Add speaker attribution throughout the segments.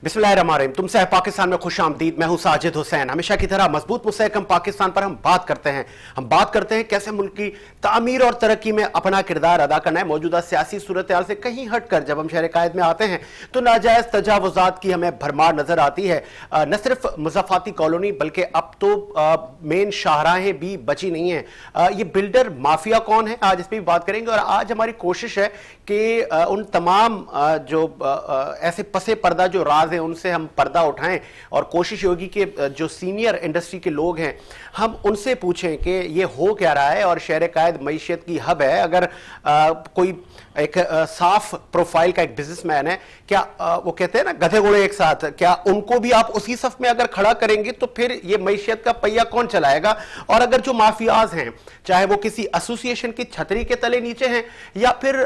Speaker 1: बिस्मिल्लाहिर्रहमानिर्रहीम। तुमसे है पाकिस्तान में खुश आमदीद। मैं हूं साजिद हुसैन। हमेशा की तरह मजबूत मुस्तहकम पाकिस्तान पर हम बात करते हैं कैसे मुल्क की तामीर और तरक्की में अपना किरदार अदा करना है। मौजूदा सियासी सूरत हाल से कहीं हटकर जब हम शहर कायद में आते हैं तो नाजायज तजावुजात की हमें भरमार नजर आती है। न सिर्फ मुज़फ़्फ़ाती कॉलोनी बल्कि अब तो मेन शाहराहें भी बची नहीं है। ये बिल्डर माफिया कौन है, आज इस पर भी बात करेंगे। और आज हमारी कोशिश है कि उन तमाम जो ऐसे पसे पर्दा जो राज हैं उनसे हम पर्दा उठाएं और कोशिश होगी कि जो सीनियर इंडस्ट्री के लोग हैं हम उनसे पूछें कि ये हो क्या रहा है। और शहर कायद मईशत की हब है। अगर कोई एक साफ प्रोफाइल का एक बिजनेसमैन है, क्या वो कहते हैं ना गधे घोड़े एक साथ, क्या उनको भी आप उसी सफ में अगर खड़ा करेंगे तो फिर ये मईशत का पहिया कौन चलाएगा। और अगर जो माफियाज हैं चाहे वो किसी एसोसिएशन की छतरी के तले नीचे हैं या फिर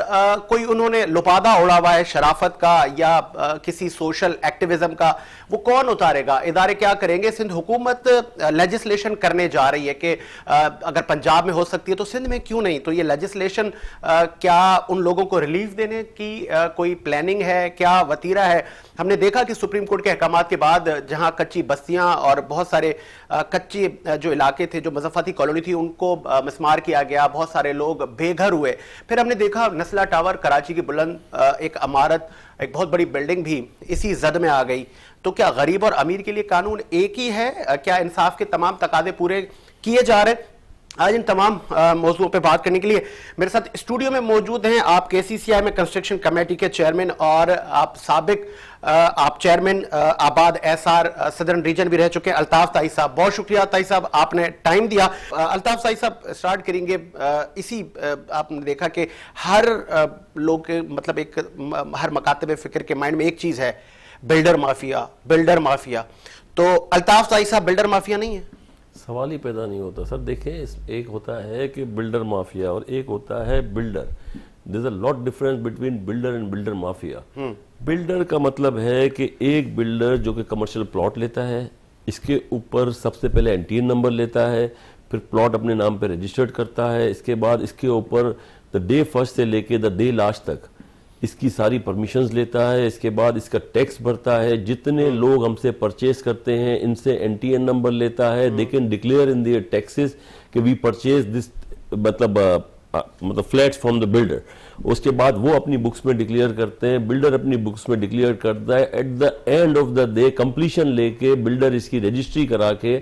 Speaker 1: कोई उन्होंने लुपादा उड़ा हुआ है शराफत का या किसी सोशल एक्टिविज्म का, वो कौन उतारेगा, इदारे क्या करेंगे। सिंध हुकूमत लेजिस्लेशन करने जा रही है कि अगर पंजाब में हो सकती है तो सिंध में क्यों नहीं। तो ये लेजिस्लेशन क्या उन लोगों को रिलीफ देने की कोई प्लानिंग है, क्या वतीरा है। हमने देखा कि सुप्रीम कोर्ट के अहकामात के बाद जहां कच्ची बस्तियां और बहुत सारे कच्चे जो इलाके थे, जो मुज़फ़्फ़ाती कॉलोनी थी, उनको मिसमार किया गया, बहुत सारे लोग बेघर हुए। फिर हमने देखा नस्ला टावर कराची की बुलंद एक इमारत, एक बहुत बड़ी बिल्डिंग भी इसी जद में आ गई। तो क्या गरीब और अमीर के लिए कानून एक ही है, क्या इंसाफ के तमाम तकादे पूरे किए जा रहे हैं। आज इन तमाम मौजूओं पे बात करने के लिए मेरे साथ स्टूडियो में मौजूद हैं आप केसीसीआई में कंस्ट्रक्शन कमेटी के चेयरमैन और आप साबिक आप चेयरमैन आबाद एसआर सदर्न रीजन भी रह चुके हैं, अल्ताफ ताई साहब। बहुत शुक्रिया ताई साहब, आपने टाइम दिया। अल्ताफ ताई साहब, स्टार्ट करेंगे इसी आपने देखा कि हर लोग के मतलब एक हर मकातब फिक्र के माइंड में एक चीज है, बिल्डर माफिया, बिल्डर माफिया। तो अल्ताफ ताई साहब, बिल्डर माफिया नहीं है?
Speaker 2: सवाल ही पैदा नहीं होता सर। देखें, एक होता है कि बिल्डर माफिया और एक होता है builder. There is a lot difference between builder and builder mafia. Builder का मतलब है कि एक बिल्डर जो कि कमर्शियल प्लॉट लेता है, इसके ऊपर सबसे पहले एनटीएन नंबर लेता है, फिर प्लॉट अपने नाम पे रजिस्टर्ड करता है, इसके बाद इसके ऊपर द डे फर्स्ट से लेके द डे लास्ट तक इसकी सारी परमिशंस लेता है, इसके बाद इसका टैक्स भरता है। जितने लोग हमसे परचेज करते हैं इनसे एनटीएन नंबर लेता है। They can declare in their taxes कि वी परचेज दिस मतलब फ्लैट्स फ्रॉम द बिल्डर। उसके बाद वो अपनी बुक्स में डिक्लेयर करते हैं, बिल्डर अपनी बुक्स में डिक्लेयर करता है। At the end of the day completion लेके बिल्डर इसकी रजिस्ट्री करा के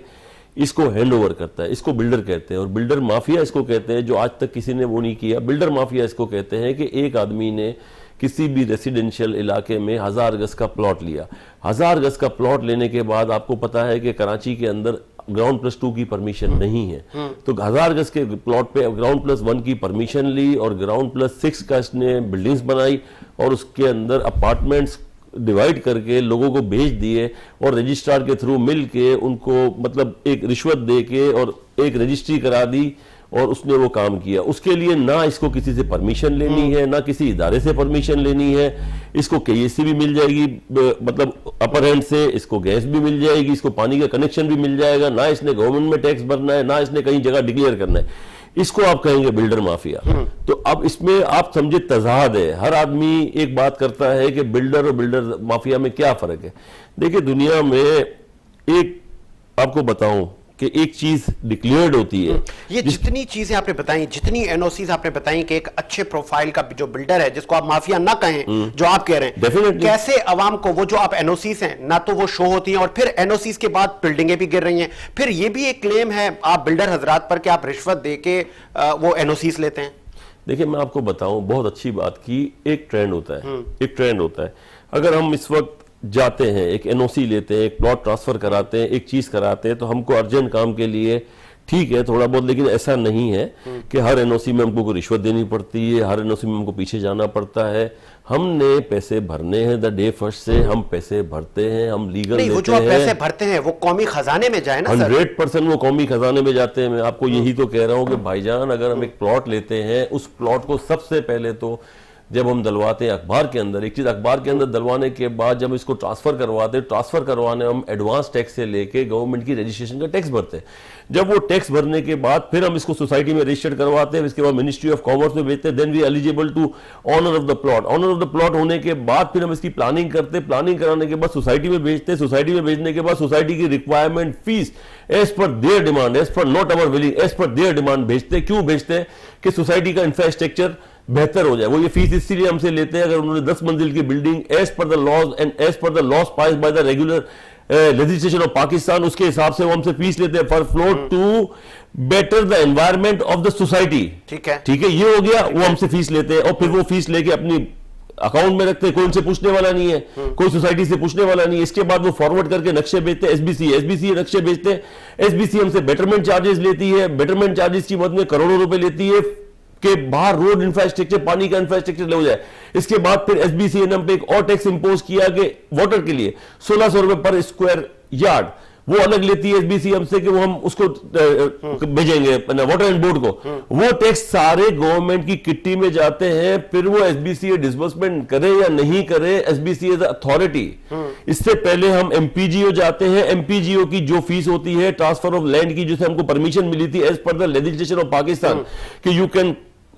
Speaker 2: इसको हैंड ओवर करता है। इसको बिल्डर कहते हैं। और बिल्डर माफिया इसको कहते हैं जो आज तक किसी ने वो नहीं किया। बिल्डर माफिया इसको कहते हैं कि एक आदमी ने किसी भी रेसिडेंशियल इलाके में 1000 गज का प्लॉट लिया। 1000 गज का प्लॉट लेने के बाद आपको पता है कि कराची के अंदर ग्राउंड प्लस 2 की परमिशन नहीं है, तो 1000 गज के प्लॉट पे ग्राउंड प्लस 1 की परमिशन ली और ग्राउंड प्लस 6 का इसने बिल्डिंग्स बनाई और उसके अंदर अपार्टमेंट्स डिवाइड करके लोगों को भेज दिए और रजिस्ट्रार के थ्रू मिल के उनको मतलब एक रिश्वत दे के और एक रजिस्ट्री करा दी और उसने वो काम किया। उसके लिए ना इसको किसी से परमिशन लेनी है, ना किसी इदारे से परमिशन लेनी है। इसको केएससी भी मिल जाएगी, मतलब अपर हैंड से इसको गैस भी मिल जाएगी, इसको पानी का कनेक्शन भी मिल जाएगा। ना इसने गवर्नमेंट में टैक्स भरना है, ना इसने कहीं जगह डिक्लेयर करना है। इसको आप कहेंगे बिल्डर माफिया। तो अब इसमें आप समझे तजाद है। हर आदमी एक बात करता है कि बिल्डर और बिल्डर माफिया में क्या फर्क है। देखिए, दुनिया में एक आपको बताऊं कि एक चीज डिक्लेयर्ड होती है।
Speaker 1: ये जितनी चीजें आपने बताई, जितनी एनओसीज आपने बताई कि एक अच्छे प्रोफाइल का जो बिल्डर है, जिसको आप माफिया ना कहें जो आप कह रहे हैं,
Speaker 2: डेफिनेटली
Speaker 1: कैसे अवाम को वो जो आप एनओसीज हैं ना तो वो शो होती हैं और फिर एनओसीज के बाद बिल्डिंगें भी गिर रही हैं। फिर ये भी एक क्लेम है आप बिल्डर हजरात पर कि आप रिश्वत दे के वो एनओसीज लेते हैं।
Speaker 2: देखिए, मैं आपको बताऊं, बहुत अच्छी बात की, एक ट्रेंड होता है, एक ट्रेंड होता है। अगर हम इस वक्त जाते हैं, एक एनओसी लेते हैं, एक प्लॉट ट्रांसफर कराते हैं, एक चीज कराते हैं, तो हमको अर्जेंट काम के लिए ठीक है थोड़ा बहुत, लेकिन ऐसा नहीं है कि हर एनओसी में हमको कोई रिश्वत देनी पड़ती है, हर एनओसी में हमको पीछे जाना पड़ता है। हमने पैसे भरने हैं द डे फर्स्ट से, हम पैसे भरते हैं, हम लीगल
Speaker 1: नहीं, वो जो आप पैसे भरते हैं वो कौमी खजाने में जाए ना सर।
Speaker 2: 100% वो कौमी खजाने में जाते हैं। मैं आपको यही तो कह रहा हूँ कि भाईजान, अगर हम एक प्लॉट लेते हैं, उस प्लॉट को सबसे पहले तो जब हम डलवाते हैं अखबार के अंदर, एक चीज अखबार के अंदर डलवाने के बाद जब इसको ट्रांसफर करवाते हैं, ट्रांसफर करवाने हम एडवांस टैक्स से लेके गवर्नमेंट की रजिस्ट्रेशन का टैक्स भरते हैं। जब वो टैक्स भरने के बाद फिर हम इसको सोसाइटी में रजिस्टर करवाते हैं, इसके बाद मिनिस्ट्री ऑफ कॉमर्स में भेजते हैं, then we eligible to owner of the plot. Owner of the plot होने के बाद फिर हम इसकी प्लानिंग करते हैं, प्लानिंग कराने के बाद सोसाइटी में भेजते हैं, सोसाइटी में भेजने के बाद सोसाइटी की requirement fees as per their demand, as per not our willing, as per their demand भेजते हैं। क्यों भेजते हैं? कि सोसाइटी का इंफ्रास्ट्रक्चर बेहतर हो जाए। वो ये फीस इसलिए हमसे लेते हैं, अगर उन्होंने 10 मंजिल की building as per the laws and as per the laws passed by the regular legislation of Pakistan, उसके हिसाब से वो हमसे फीस लेते हैं for floor to better the environment of the society.
Speaker 1: ठीक है,
Speaker 2: ठीक है, ये हो गया। वो हमसे फीस लेते हैं और फिर वो फीस लेके अपनी अकाउंट में रखते हैं, कोई उनसे पूछने वाला नहीं है, कोई सोसाइटी से पूछने वाला नहीं है। इसके बाद वो फॉरवर्ड करके नक्शे भेजते हैं एसबीसी नक्शे भेजते हैं। एसबीसी हमसे बेटरमेंट चार्जेस लेती है, बेटरमेंट चार्जेस की मदद में करोड़ों रुपए लेती है के बाहर रोड इंफ्रास्ट्रक्चर, पानी का इंफ्रास्ट्रक्चर ले हो जाए। इसके बाद फिर एसबीसी ने हम पे एक और टैक्स इंपोज किया कि वाटर के लिए 1600 रुपए पर स्क्वायर यार्ड वो अलग लेती है एसबीसी हमसे, कि वो हम उसको भेजेंगे वाटर एंड बोर्ड को। वो टैक्स सारे गवर्नमेंट की किट्टी में जाते हैं, फिर वो एसबीसी डिसबर्समेंट करे या नहीं करे, एसबीसी एज अथॉरिटी। इससे पहले हम एमपीजीओ जाते हैं। एमपीजीओ की जो फीस होती है ट्रांसफर ऑफ लैंड की, जिसे हमको परमिशन मिली थी as per the legislation of Pakistan कि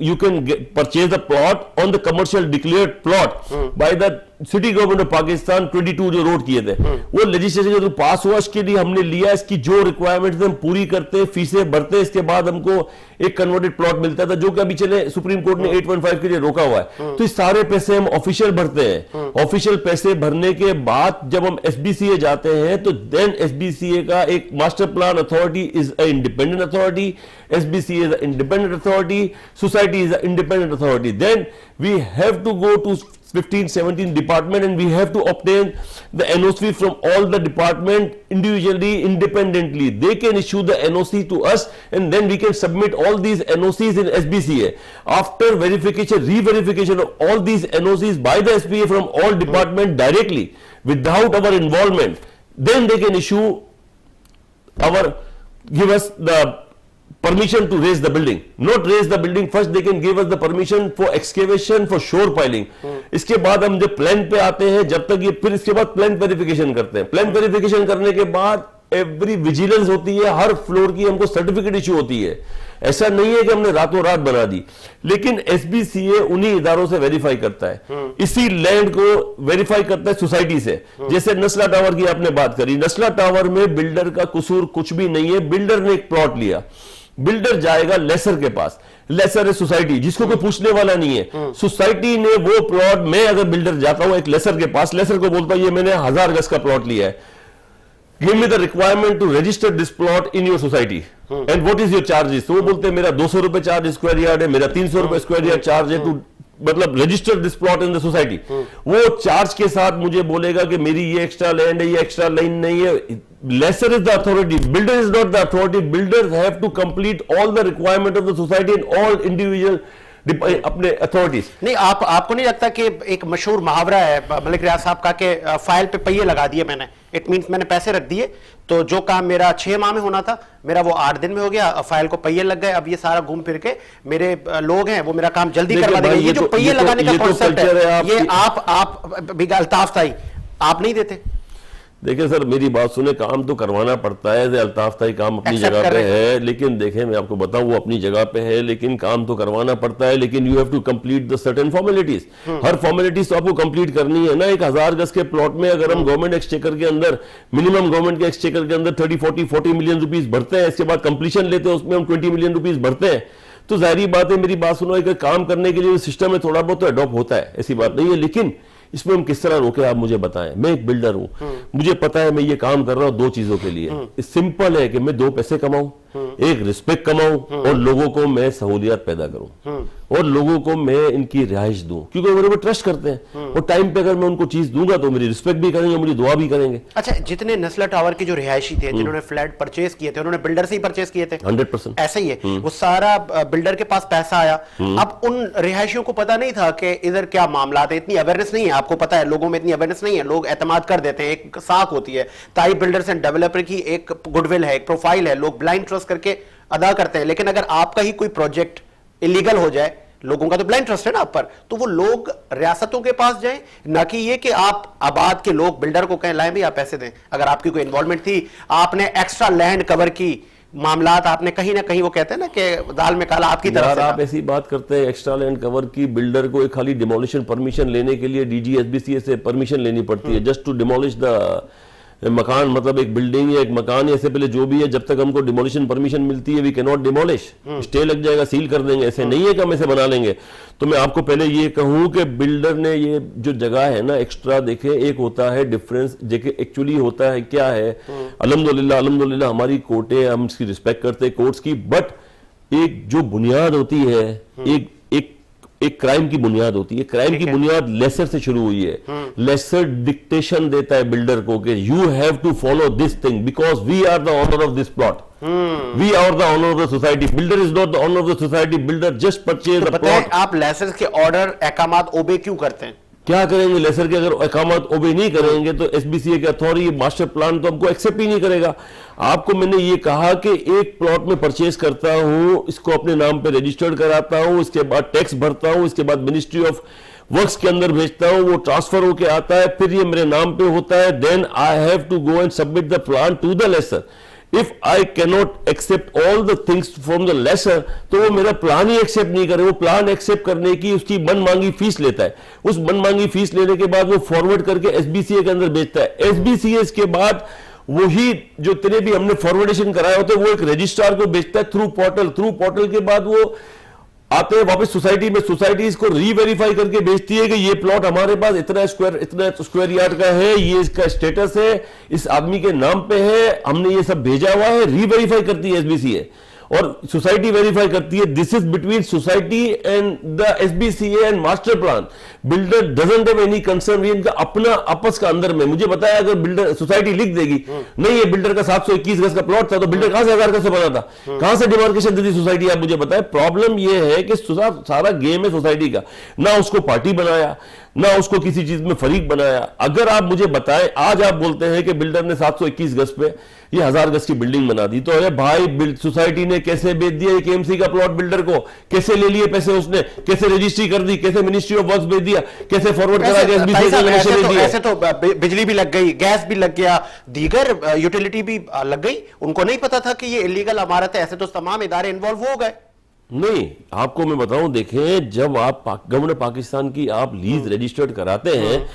Speaker 2: you can purchase the plot on the commercial declared plot by the city government of Pakistan 22 जो रोड किए थे, वो लेजिस्लेशन जो पास हुआ उसके लिए हमने लिया। इसकी जो रिक्वायरमेंट्स हम पूरी करते, फीसें भरते, इसके बाद हमको एक कन्वर्टेड प्लॉट मिलता था, जो कि अभी चले सुप्रीम कोर्ट ने 8.5 के लिए रोका हुआ है। तो इस सारे पैसे हम ऑफिशियल भरते हैं। ऑफिशियल पैसे भरने के बाद जब हम एसबीसीए जाते हैं तो देन एसबीसीए का एक master plan authority is a independent authority, SBCA is a independent authority, society is a independent authority. Then we have to go to 15-17 department and we have to obtain the NOC from all the department individually, independently. They can issue the NOC to us and then we can submit all these NOCs in SBCA. After verification, re-verification of all these NOCs by the SBA from all department directly without our involvement, then they can issue give us the permission to raise the building. Not raise the building, first they can give us the permission for excavation, for shore piling. इसके बाद हम जब plan पे आते हैं, जब तक ये फिर इसके बाद प्लान वेरिफिकेशन करते हैं। प्लान वेरिफिकेशन करने के बाद एवरी विजिलेंस होती है, हर फ्लोर की हमको सर्टिफिकेट इश्यू होती है। ऐसा नहीं है कि हमने रातों रात बना दी, लेकिन एसबीसीए उन्हीं इदारों से वेरीफाई करता है। इसी लैंड को वेरीफाई करता है सोसाइटी से। जैसे नस्ला टावर की आपने बात करी, नस्ला टावर में बिल्डर का कसूर कुछ भी नहीं है। बिल्डर ने एक प्लॉट लिया, बिल्डर जाएगा लेसर के पास, लेसर है सोसाइटी, जिसको कोई पूछने वाला नहीं है। सोसाइटी ने वो प्लॉट, मैं अगर बिल्डर जाता हूं एक लेसर के पास, लेसर को बोलता हूं ये मैंने 1000 गज का प्लॉट लिया है, give me the requirement to register this plot in your society and what is your charges. तो वो बोलते हैं मेरा 200 रुपए चार्ज स्क्वायर यार्ड है, मेरा 300 रुपए स्क्वायर यार्ड चार्ज है टू मतलब register this plot in the society. वो चार्ज के साथ मुझे बोलेगा कि मेरी ये एक्स्ट्रा लैंड है, ये एक्स्ट्रा लाइन नहीं है। Lesser is the authority, builder is not the authority. Builders have to complete all the requirement of the society and all individual अपने अथॉरिटीज।
Speaker 1: नहीं, आपको नहीं लगता कि एक मशहूर मुहावरा है मलिक रियाज साहब का कि फाइल पे पहिए लगा दिए मैंने, इट मींस मैंने पैसे रख दिए, तो जो काम मेरा 6 माह में होना था मेरा वो 8 दिन में हो गया, फाइल को पहिए लग गए। अब ये सारा घूम फिर के मेरे लोग हैं वो मेरा काम जल्दी करवा देंगे। ये जो पहिए लगाने का कॉन्सेप्ट है, ये आप भी अल्ताफ ताई आप नहीं देते?
Speaker 2: देखिए सर, मेरी बात सुने, काम तो करवाना पड़ता है। अल्ताफ ताई काम अपनी जगह पे है, लेकिन देखें मैं आपको बताऊं वो अपनी जगह पे है, लेकिन काम तो करवाना पड़ता है। लेकिन you have to complete the certain formalities. हर फॉर्मेलिटीज तो आपको कंप्लीट करनी है ना। एक 1000 गज के प्लॉट में अगर हम गवर्नमेंट एक्सचेकर के अंदर, मिनिमम गवर्नमेंट के एक्सचेकर के अंदर 30-40 मिलियन रुपीज भरते हैं, इसके बाद कंप्लीशन लेते हैं उसमें हम 20 मिलियन रुपीज भरते हैं, तो जाहिर बात है, मेरी बात सुनो, एक काम करने के लिए सिस्टम में थोड़ा बहुत तो अडॉप्ट होता है, ऐसी बात नहीं है। लेकिन इसमें हम किस तरह रोके आप मुझे बताएं। मैं एक बिल्डर हूं, मुझे पता है मैं ये काम कर रहा हूं 2 चीजों के लिए। सिंपल है कि मैं 2 पैसे कमाऊं, एक रिस्पेक्ट कमाऊं और लोगों को मैं सहूलियत पैदा करूं और लोगों को मैं इनकी रिहाइश दूं, क्योंकि मेरे को ट्रस्ट करते हैं और टाइम पे अगर मैं उनको चीज दूंगा तो मेरी रिस्पेक्ट भी करेंगे, मुझे दुआ भी करेंगे।
Speaker 1: अच्छा, जितने नस्ला टावर के जो रिहायशी थे, जिन्होंने फ्लैट परचेज किए थे, उन्होंने बिल्डर से ही परचेज किए थे
Speaker 2: 100%।
Speaker 1: ऐसा ही है, वो सारा बिल्डर के पास पैसा आया। अब उन रिहायशियों को पता नहीं था कि इधर क्या मामला है, इतनी अवेयरनेस नहीं है। आपको पता है लोगों में इतनी अवेयरनेस नहीं है, लोग एतमाद कर देते हैं, एक साख होती है। ताई बिल्डर्स एंड डेवलपर की एक गुडविल है, एक प्रोफाइल है, लोग ब्लाइंड ट्रस्ट करके अदा करते हैं। लेकिन अगर आपका ही कोई प्रोजेक्ट इलीगल हो जाए, लोगों का तो ब्लाइंड ट्रस्ट है ना आप पर, तो वो लोग रियासतों के पास जाएं, ना कि ये कि आप आबाद के लोग बिल्डर को कहें लाएं भी आप पैसे दें। अगर आपकी कोई इन्वॉल्वमेंट थी, आपने एक्स्ट्रा लैंड कवर की मामलात, आपने कहीं ना कहीं, वो कहते हैं ना कि दाल में काला आपकी तरफ
Speaker 2: यार
Speaker 1: से
Speaker 2: आप
Speaker 1: था।
Speaker 2: ऐसी बात करते हैं एक्स्ट्रा लैंड कवर की, बिल्डर को एक खाली डिमोलिशन परमिशन लेने के लिए डीजीएसबीसीए से परमिशन लेनी पड़ती है जस्ट टू डिमोलिश द मकान, मतलब एक बिल्डिंग या एक मकान, ऐसे पहले जो भी है, जब तक हमको डिमोलिशन परमिशन मिलती है we can not demolish, stay लग जाएगा, सील कर देंगे, ऐसे नहीं है कि हम ऐसे बना लेंगे। तो मैं आपको पहले ये कहूं कि बिल्डर ने ये जो जगह है ना एक्स्ट्रा, देखे एक होता है डिफरेंस, देखिए एक्चुअली होता है क्या है, अल्हम्दुलिल्लाह अल्हम्दुलिल्लाह हमारी कोर्टें, हम इसकी रिस्पेक्ट करते हैं कोर्ट्स की, बट एक जो बुनियाद होती है, एक एक एक क्राइम की बुनियाद होती है, क्राइम की बुनियाद लेसर से शुरू हुई है। लेसर डिक्टेशन देता है बिल्डर को कि you have to follow this thing because we are the owner of this plot, we are the owner of the society, builder is not the owner of the society, builder just purchase the
Speaker 1: पता है
Speaker 2: plot.
Speaker 1: आप licence के order अहकामात ओबे क्यों करते हैं?
Speaker 2: क्या करेंगे लेसर के, अगर अहकामात ओबे नहीं करेंगे तो एसबीसीए के अथॉरिटी मास्टर प्लान तो हमको एक्सेप्ट ही नहीं करेगा। आपको मैंने ये कहा कि एक प्लॉट में परचेज करता हूं, इसको अपने नाम पे रजिस्टर्ड कराता हूं, इसके बाद टैक्स भरता हूं, इसके बाद मिनिस्ट्री ऑफ वर्क्स के अंदर भेजता हूं, वो ट्रांसफर होके आता है, फिर ये मेरे नाम पे होता है, then I have to go and submit the plan to the lessor. If I cannot accept all the things from the lessor, तो वो मेरा प्लान ही एक्सेप्ट नहीं करे, वो प्लान एक्सेप्ट करने की उसकी मन मांगी फीस लेता है, उस मन मांगी फीस लेने के बाद वो फॉरवर्ड करके एसबीसीए के अंदर भेजता है, एसबीसीए के बाद वही जो इतने भी हमने फॉरवर्डेशन कराए होते हैं वो एक रजिस्ट्रार को भेजता है थ्रू पोर्टल के बाद वो आते हैं वापस सोसाइटी में, सोसाइटी इसको रीवेरीफाई करके भेजती है कि ये प्लॉट हमारे पास इतना स्क्वायर यार्ड का है, ये इसका स्टेटस है, इस आदमी के नाम पे है, हमने ये सब भेजा हुआ है, रीवेरीफाई करती है एसबीसीए और सोसाइटी वेरीफाई करती है। This is between society and the SBCA and master plan. Builder doesn't have any concern, ये इनका अपना आपस का अंदर में। मुझे बताया अगर बिल्डर सोसाइटी लिख देगी नहीं ये बिल्डर का 721 गज का प्लॉट था, तो बिल्डर कहां से 1000 गज से बना था, कहां से डिमार्केशन दी थी सोसाइटी, आप मुझे बताएं। प्रॉब्लम ये है कि सारा गेम है सोसाइटी का, ना उसको पार्टी बनाया, ना उसको किसी चीज में फरीक बनाया। अगर आप मुझे बताएं, आज आप बोलते हैं कि बिल्डर ने 721 गज पे ये 1000 गज की बिल्डिंग बना दी, तो अरे भाई सोसाइटी ने कैसे बेच दिया एक एमसी का प्लॉट बिल्डर को, कैसे ले लिए पैसे उसने, कैसे रजिस्ट्री कर दी, कैसे मिनिस्ट्री ऑफ वर्क्स भेज दिया, कैसे फॉरवर्ड करा के एसबीसी को
Speaker 1: ऐसे तो बिजली भी लग गई, गैस भी लग गया, दीगर यूटिलिटी भी लग गई, उनको नहीं पता था कि ये इलीगल इमारत है। ऐसे तो तमाम इदारे इन्वॉल्व हो गए।
Speaker 2: नहीं, आपको मैं बताऊं, देखें जब आप गवर्नमेंट पाकिस्तान की आप लीज रजिस्टर्ड कराते हैं,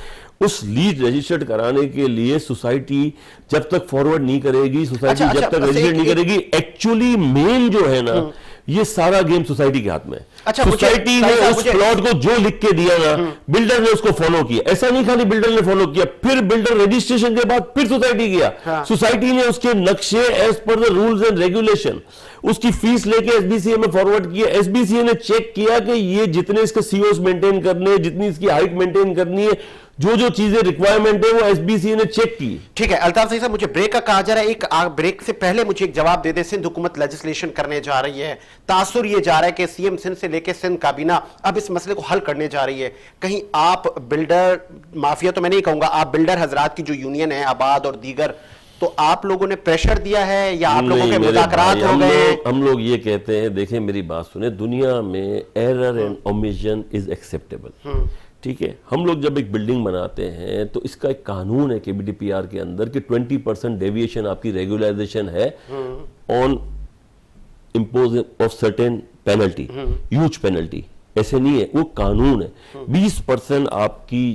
Speaker 2: उस लीज रजिस्टर्ड कराने के लिए सोसाइटी जब तक फॉरवर्ड नहीं करेगी, सोसाइटी जब तक रजिस्टर्ड नहीं करेगी, एक्चुअली मेन जो है ना ये सारा गेम सोसाइटी के हाथ में।
Speaker 1: अच्छा,
Speaker 2: सोसाइटी ने उस प्लॉट को जो लिख के दिया ना, बिल्डर ने उसको फॉलो किया। ऐसा नहीं खाली बिल्डर ने फॉलो किया, फिर बिल्डर रजिस्ट्रेशन के बाद फिर सोसाइटी किया।
Speaker 1: हाँ।
Speaker 2: सोसाइटी ने उसके नक्शे as per the rules and regulation उसकी फीस लेके एसबीसीए में फॉरवर्ड किया। एसबीसीए ने चेक किया कि ये जितने इसके सीओस मेंटेन करने, जितनी इसकी हाइट मेंटेन करनी है, जो जो चीजें रिक्वायरमेंट है वो एसबीसीए ने चेक की।
Speaker 1: ठीक है अल्ताफ सही साहब, मुझे ब्रेक का कहा जा रहा है, एक ब्रेक से पहले मुझे एक जवाब दे दे। सिंध हुकूमत लेजिस्लेशन करने जा रही है, तासुर ये जा रहा है कि सीएम सिंध से लेकर सिंध काबीना अब इस मसले को हल करने जा रही है। कहीं आप बिल्डर माफिया तो मैं नहीं कहूंगा, आप बिल्डर हजरात की जो यूनियन है आबाद और दीगर, तो आप लोगों ने प्रेशर दिया है या आप लोगों के मुज़ाकरात हो गए?
Speaker 2: हम लोग ये कहते हैं, देखें मेरी बात सुने, दुनिया में error and omission is acceptable. ठीक है, हम लोग जब एक बिल्डिंग बनाते हैं तो इसका एक कानून है केबीडीपीआर के अंदर कि 20% डेविएशन आपकी रेगुलराइजेशन है on impose of certain penalty, huge penalty. ऐसे नहीं है, वो कानून है। 20% आपकी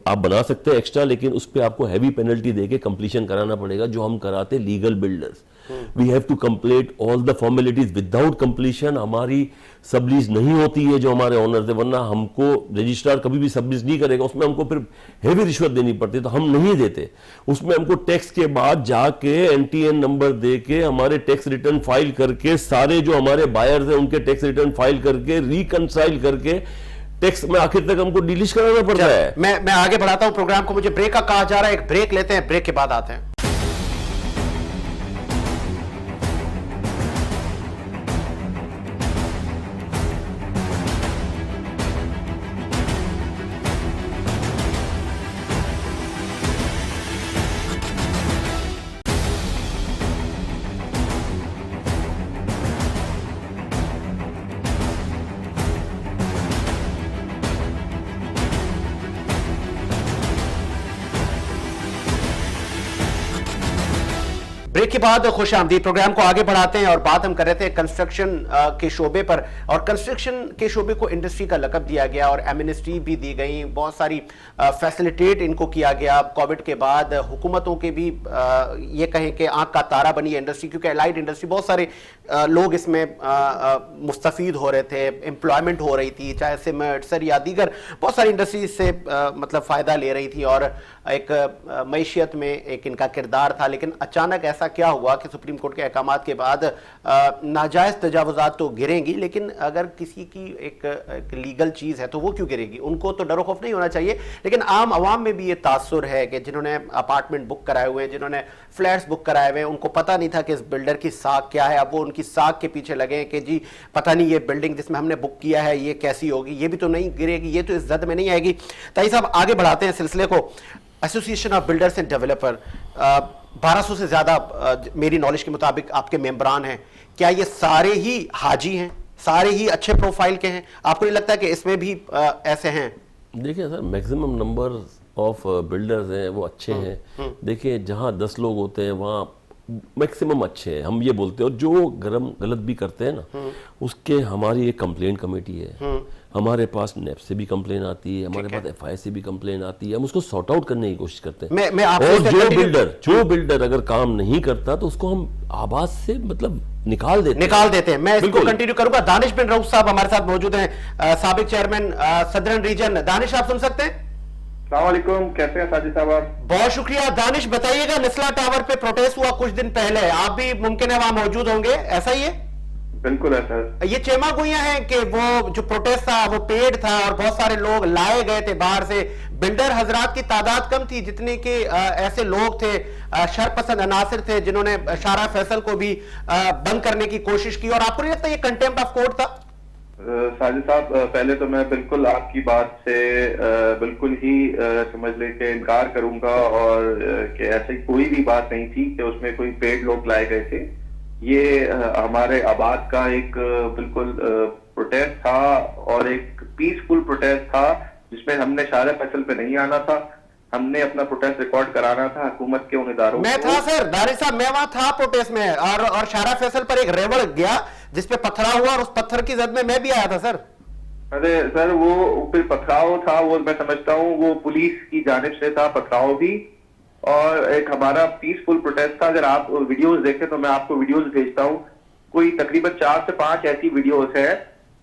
Speaker 2: आप बना सकते हैं एक्स्ट्रा, लेकिन उस पर आपको हैवी पेनल्टी देके कंप्लीशन कराना पड़ेगा, जो हम कराते legal builders. We have to complete all the formalities. Without completion हमारी सबलीज नहीं होती है जो हमारे ऑनर थे, वरना हमको रजिस्ट्रार कभी भी सबलीज नहीं करेगा, उसमें हमको फिर हैवी रिश्वत देनी पड़ती है, तो हम नहीं देते। उसमें हमको टैक्स के बाद जाके एनटीएन नंबर दे के हमारे टैक्स रिटर्न फाइल करके, सारे जो हमारे बायर्स हैं उनके टैक्स रिटर्न फाइल करके, रिकंसाइल करके टैक्स में आखिर तक हमको डिलीश कराना पड़ता है।
Speaker 1: मैं आगे बढ़ाता हूं प्रोग्राम को, मुझे ब्रेक का कहा जा रहा है, एक ब्रेक लेते हैं, ब्रेक के बाद आते हैं। ब्रेक के बाद खुश आमदीद। प्रोग्राम को आगे बढ़ाते हैं और बात हम कर रहे थे कंस्ट्रक्शन के शोबे पर, और कंस्ट्रक्शन के शोबे को इंडस्ट्री का लकब दिया गया और एमनेस्टी भी दी गई, बहुत सारी फैसिलिटेट इनको किया गया। कोविड के बाद हुकूमतों के भी ये कहें कि आंख का तारा बनी है इंडस्ट्री, क्योंकि एलाइड इंडस्ट्री बहुत सारे लोग इसमें मुस्तफीद हो रहे थे, एम्प्लॉयमेंट हो रही थी, चाहे सीमेंट, सर या दीगर बहुत सारी इंडस्ट्री इससे मतलब फ़ायदा ले रही थी और एक मईशियत में एक इनका किरदार था। लेकिन अचानक ऐसा क्या हुआ कि सुप्रीम कोर्ट के अहकामात के बाद नाजायज़ तजावुज़ात तो गिरेंगी, लेकिन अगर किसी की एक लीगल चीज़ है तो वो क्यों गिरेगी? उनको तो डरो खौफ नहीं होना चाहिए, लेकिन आम आवाम में भी ये तासुर है कि जिन्होंने अपार्टमेंट बुक कराए हुए हैं, जिन्होंने फ्लैट्स बुक कराए हुए हैं, उनको पता नहीं था कि इस बिल्डर की साख क्या है। अब वो उनकी साख के पीछे लगे कि जी पता नहीं ये बिल्डिंग जिसमें हमने बुक किया है ये कैसी होगी, ये भी तो नहीं गिरेगी, ये तो इस जद में नहीं आएगी। ताई साहब आगे बढ़ाते हैं सिलसिले को। Association of builders end developer 1200 से ज़्यादा मेरी नॉलेज के मुताबिक आपके मेंबरान हैं। क्या ये सारे ही हाजी हैं, सारे ही अच्छे प्रोफाइल के हैं? आपको नहीं लगता कि इसमें भी ऐसे हैं?
Speaker 2: देखिए sir, maximum number of builders हैं वो अच्छे हैं। देखिए जहाँ 10 लोग होते हैं वहाँ मैक्सिमम अच्छे हैं, हम ये बोलते हैं। और जो गलत भी करते हैं ना, उसके हमारी एक कंप्लेंट कमेटी है, हमारे पास नेप से भी कंप्लेन आती है, हमारे पास एफआई से भी कंप्लेन आती है, हम उसको सॉर्ट आउट करने की कोशिश करते हैं।
Speaker 1: मैं
Speaker 2: और जो बिल्डर अगर काम नहीं करता तो उसको हम आवाज से मतलब निकाल देते हैं। मैं इसको कंटिन्यू करूंगा। दानिश बिन रऊफ साहब हमारे साथ मौजूद हैं, साबिक चेयरमैन सदरन रीजन। दानिश आप सुन सकते हैं?
Speaker 3: अस्सलामुअलैकुम, कैसे हैं साजिद साहब आप?
Speaker 1: बहुत शुक्रिया। दानिश बताइएगा, निस्ला टावर पे प्रोटेस्ट हुआ कुछ दिन पहले, आप भी मुमकिन है वहां मौजूद होंगे, ऐसा ही है?
Speaker 3: बिल्कुल है सर।
Speaker 1: ये चेमा गोइयां हैं कि वो जो प्रोटेस्ट था वो पेड था और बहुत सारे लोग लाए गए थे बाहर से। बिल्डर हजरात की तादाद कम थी, जितने के ऐसे लोग थे शरपसंद अनासिर थे जिन्होंने शारा फैसल को भी बंद करने की कोशिश की। और आपको नहीं लगता ये कंटेम्प्ट ऑफ कोर्ट था?
Speaker 3: साजिद साहब, पहले तो मैं बिल्कुल आपकी बात से बिल्कुल ही समझ ले के इनकार करूंगा, और कि ऐसी कोई भी बात नहीं थी कि उसमें कोई पेड लोग लाए गए थे। ये हमारे आबाद का एक बिल्कुल प्रोटेस्ट था और एक पीसफुल प्रोटेस्ट था, जिसमें हमने शारा फैसल पे नहीं आना था, हमने अपना प्रोटेस्ट रिकॉर्ड कराना था हुकूमत के उन इदारों।
Speaker 1: मैं था सर, दानिश साहब, मैं वहां था प्रोटेस्ट में, और शारा फैसल पर एक रेवड़ गया जिसपे पथराव हुआ और उस पत्थर की जद में मैं भी आया था सर।
Speaker 3: अरे सर, वो फिर पथराव था, वो मैं समझता हूँ वो पुलिस की जानिब से था पथराव भी, और एक हमारा पीसफुल प्रोटेस्ट था। अगर आप वीडियोस देखें तो मैं आपको वीडियोस भेजता हूँ, कोई तकरीबन 4 से 5 ऐसी वीडियोस है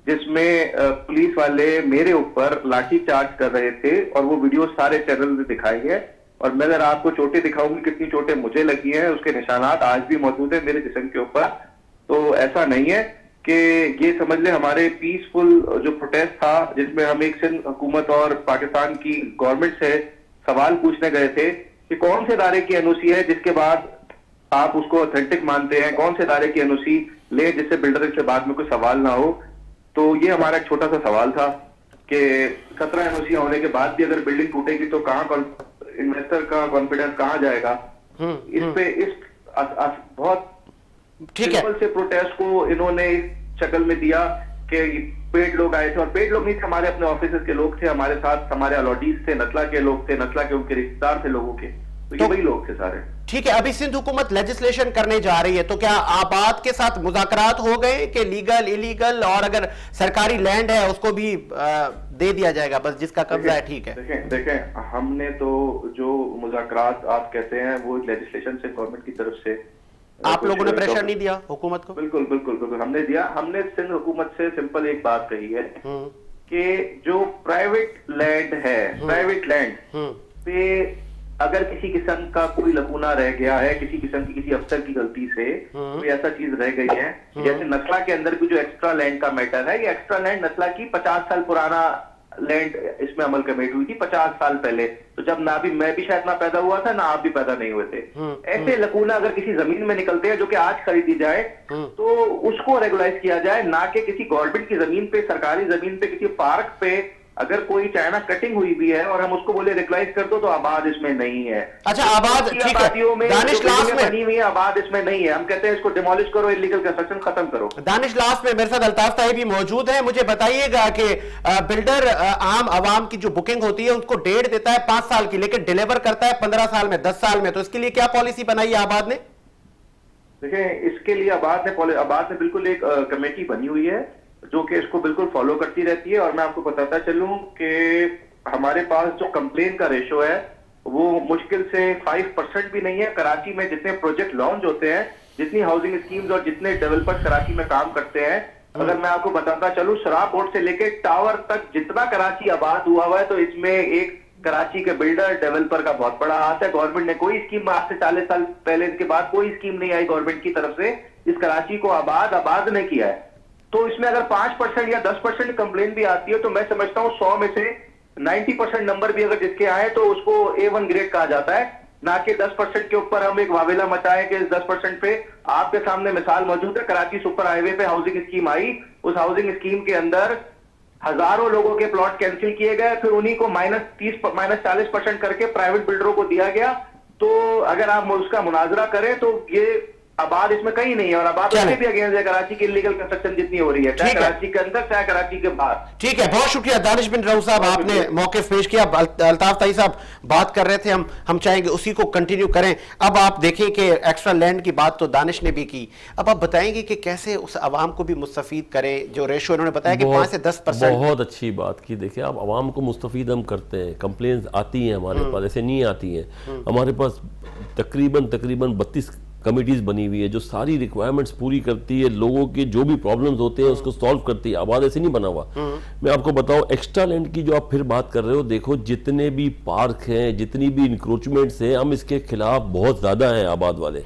Speaker 3: जिसमें पुलिस वाले मेरे ऊपर लाठी चार्ज कर रहे थे, और वो वीडियो सारे चैनल में दिखाई है। और मैं अगर आपको चोटें दिखाऊंगी कितनी चोटें मुझे लगी हैं, उसके निशानात आज भी मौजूद है मेरे जिस्म के ऊपर। तो ऐसा नहीं है कि ये समझ ले हमारे पीसफुल जो प्रोटेस्ट था, जिसमें हम एक सिंध हुकूमत और पाकिस्तान की गवर्नमेंट से सवाल पूछने गए थे कि कौन से इदारे की एनओसी है जिसके बाद आप उसको ऑथेंटिक मानते हैं, कौन से इदारे की एनओसी ले जिससे बिल्डर से बाद में कोई सवाल ना हो। तो ये हमारा एक छोटा सा सवाल था कि 17 एनओसी होने के बाद भी अगर बिल्डिंग टूटेगी तो कहाँ इन्वेस्टर का कॉन्फिडेंस कहाँ जाएगा? इस पे बहुत सिंपल से प्रोटेस्ट को इन्होंने इस शक्ल में दिया कि पेड लोग आए थे, और पेड लोग नहीं थे, हमारे अपने ऑफिसर्स के लोग थे, हमारे साथ हमारे अलॉटीज थे, नस्ला के लोग थे, नस्ला के उनके रिश्तेदार थे लोगों के, तो ये वही लोग थे सारे।
Speaker 1: ठीक है, अभी सिंध हुकूमत लेजिस्लेशन करने जा रही है, तो क्या आबाद के साथ मुज़ाकरात हो गए कि लीगल इलीगल, और अगर सरकारी लैंड है उसको भी दे दिया जाएगा, बस जिसका कब्जा है? ठीक है,
Speaker 3: देखें हमने तो जो मुज़ाकरात आप कहते हैं वो लेजिस्लेशन से गवर्नमेंट की तरफ से
Speaker 1: आप लोगों ने प्रेशर नहीं दिया हुकूमत को?
Speaker 3: बिल्कुल बिल्कुल बिल्कुल हमने दिया। हमने सिंध हुकूमत से सिंपल एक बात कही है कि जो प्राइवेट लैंड है, प्राइवेट लैंड पे अगर किसी किस्म का कोई लकूना रह गया है, किसी किस्म की किसी अफसर की गलती से कोई ऐसा चीज रह गई है, जैसे नस्ला के अंदर की जो एक्स्ट्रा लैंड का मैटर है, ये एक्स्ट्रा लैंड नस्ला की 50 साल पुराना लैंड इसमें अमल कमेटी हुई थी 50 साल पहले, तो जब ना भी मैं भी शायद ना पैदा हुआ था ना आप भी पैदा नहीं हुए थे। ऐसे लकूना अगर किसी जमीन में निकलते हैं जो कि आज खरीदी जाए तो उसको रेगुलाइज किया जाए, ना कि किसी गवर्नमेंट की जमीन पे, सरकारी जमीन पे, किसी पार्क पे अगर कोई चाइना कटिंग हुई भी है और हम उसको बोले रेगुलाइज कर दो तो आबाद इसमें नहीं है।
Speaker 1: अच्छा, आबाद ठीक है, दानिश लास्ट में
Speaker 3: बनी हुई है, आबाद इसमें नहीं है, हम कहते हैं इसको डिमोलिश करो, इलीगल कंस्ट्रक्शन खत्म करो।
Speaker 1: दानिश लास्ट में मेरे साथ अल्ताफ ताई भी मौजूद है। मुझे बताइएगा कि बिल्डर आम आवाम की जो बुकिंग होती है उसको डेट देता है 5 साल की, लेकिन डिलीवर करता है 15 साल में, 10 साल में, तो इसके लिए क्या पॉलिसी बनाई है आबाद ने?
Speaker 3: देखिए, इसके लिए आबाद ने बिल्कुल एक कमेटी बनी हुई है जो कि इसको बिल्कुल फॉलो करती रहती है। और मैं आपको बताता चलूं कि हमारे पास जो कंप्लेन का रेशो है वो मुश्किल से 5% भी नहीं है। कराची में जितने प्रोजेक्ट लॉन्च होते हैं, जितनी हाउसिंग स्कीम्स और जितने डेवलपर्स कराची में काम करते हैं, अगर मैं आपको बताता चलूं, शराब बोर्ड से लेके टावर तक जितना कराची आबाद हुआ है, तो इसमें एक कराची के बिल्डर डेवलपर का बहुत बड़ा हाथ है। गवर्नमेंट ने कोई स्कीम आज से 40 साल पहले इसके बाद कोई स्कीम नहीं आई गवर्नमेंट की तरफ से इस कराची को आबाद ने किया है। तो इसमें अगर 5% या 10% कंप्लेन भी आती है तो मैं समझता हूँ 100 में से 90% नंबर भी अगर जिसके आए तो उसको A1 ग्रेड कहा जाता है, ना कि 10% के ऊपर हम एक वावेला मचाएं कि इस 10% पे। आपके सामने मिसाल मौजूद है, कराची सुपर हाईवे पे हाउसिंग स्कीम आई, उस हाउसिंग स्कीम के अंदर हजारों लोगों के प्लॉट कैंसिल किए गए, फिर उन्हीं को -40% करके प्राइवेट बिल्डरों को दिया गया। तो अगर आप उसका मुनाजरा करें तो ये आबाद इसमें कहीं नहीं है। और आबाद उसके भी अगेंस्ट है कराची की इलीगल कंस्ट्रक्शन जितनी हो रही है, चाहे कराची के अंदर चाहे कराची के बाहर।
Speaker 1: ठीक है, बहुत शुक्रिया दानिश बिन रऊफ साहब, आपने मौक़िफ़ पेश किया। अल्ताफ ताई साहब बात कर रहे थे, हम चाहेंगे उसी को कंटिन्यू करें। अब आप देखें कि एक्स्ट्रा लैंड की बात तो दानिश ने भी की, अब आप बताएंगे कि कैसे उस आवाम को भी मुस्तफीद करें। जो रेशो उन्होंने बताया कि 5 से 10%।
Speaker 2: बहुत अच्छी बात की। देखिए, आप आवाम को मुस्तफीद हम करते हैं, कंप्लेंट्स आती हैं हमारे पास, ऐसे नहीं आती हैं। हमारे पास तकरीबन 32 कमिटीज बनी हुई है जो सारी रिक्वायरमेंट्स पूरी करती है, लोगों के जो भी प्रॉब्लम्स होते हैं उसको सॉल्व करती है। आबाद ऐसे नहीं बना हुआ। मैं आपको बताऊं, एक्स्ट्रा लैंड की जो आप फिर बात कर रहे हो, देखो जितने भी पार्क हैं, जितनी भी इंक्रोचमेंट्स हैं, हम इसके खिलाफ बहुत ज्यादा हैं आबाद वाले।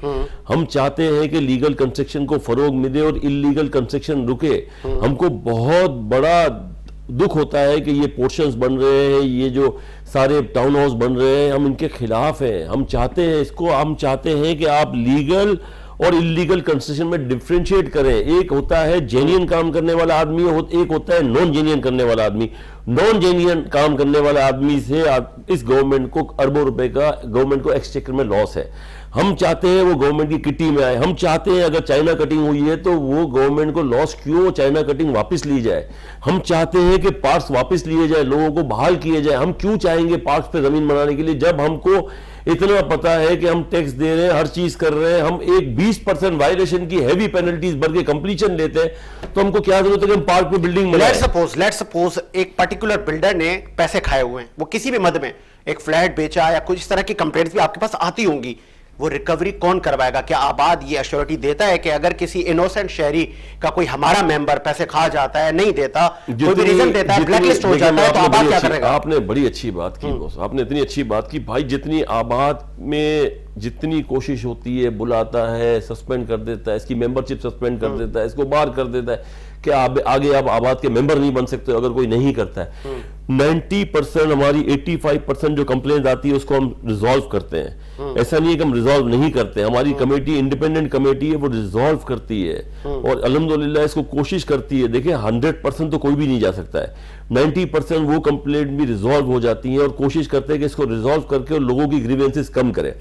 Speaker 2: हम चाहते हैं कि लीगल कंस्ट्रक्शन को फरोग मिले और इलीगल कंस्ट्रक्शन रुके। हमको बहुत बड़ा दुख होता है कि ये पोर्शंस बन रहे हैं, ये जो सारे टाउन हाउस बन रहे हैं, हम इनके खिलाफ हैं। हम चाहते हैं इसको, हम चाहते हैं कि आप लीगल और इलीगल कंस्ट्रक्शन में डिफरेंशिएट करें। एक होता है जेन्युइन काम करने वाला आदमी, एक होता है नॉन जेन्युइन करने वाला आदमी। नॉन जेन्युइन काम करने वाला आदमी से इस गवर्नमेंट को अरबों रुपए का गवर्नमेंट को एक्सचेकर में लॉस है। हम चाहते हैं वो गवर्नमेंट की किटी में आए। हम चाहते हैं अगर चाइना कटिंग हुई है तो वो गवर्नमेंट को लॉस क्यों, चाइना कटिंग वापस ली जाए। हम चाहते हैं कि पार्क्स वापस लिए जाए, लोगों को बहाल किए जाए। हम क्यों चाहेंगे पार्क्स पे जमीन बनाने के लिए, जब हमको इतना पता है कि हम टैक्स दे रहे हैं, हर चीज कर रहे हैं। हम एक 20% वायलेशन की हैवी पेनल्टीज भर के कंप्लीशन लेते हैं, तो हमको क्या जरूरत है कि हम पार्क पे बिल्डिंग बनाएं।
Speaker 1: लेट्स सपोज एक पर्टिकुलर बिल्डर ने पैसे खाए हुए हैं, वो किसी भी मद में एक फ्लैट बेचा या कुछ इस तरह की कंप्लेंट्स भी आपके पास आती होंगी, वो रिकवरी कौन करवाएगा? क्या आबाद ये एश्योरिटी देता है कि अगर किसी इनोसेंट शहरी का कोई हमारा मेंबर पैसे खा जाता है, नहीं देता, कोई भी रीजन देता है, ब्लैकलिस्ट हो जाता है, तो आबाद क्या करेगा?
Speaker 2: आपने बड़ी अच्छी बात की बॉस, आपने इतनी अच्छी बात की भाई। जितनी आबाद में जितनी कोशिश होती है, बुलाता है, सस्पेंड कर देता है, इसकी मेंबरशिप सस्पेंड कर देता है, इसको बाहर कर देता है कि आगे आप आबाद के मेंबर नहीं बन सकते अगर कोई नहीं करता है। 90% हमारी 85% जो कंप्लेंट आती है उसको हम रिजॉल्व करते हैं। ऐसा नहीं है कि हम रिजॉल्व नहीं करते। हमारी कमेटी इंडिपेंडेंट कमेटी है, वो रिजॉल्व करती है और अल्हम्दुलिल्लाह इसको कोशिश करती है। देखिए 100% तो कोई भी नहीं जा सकता है, 90% वो कंप्लेंट भी रिजॉल्व हो जाती है और कोशिश करते हैं कि इसको रिजॉल्व करके और लोगों की ग्रीवेंसेस कम करें।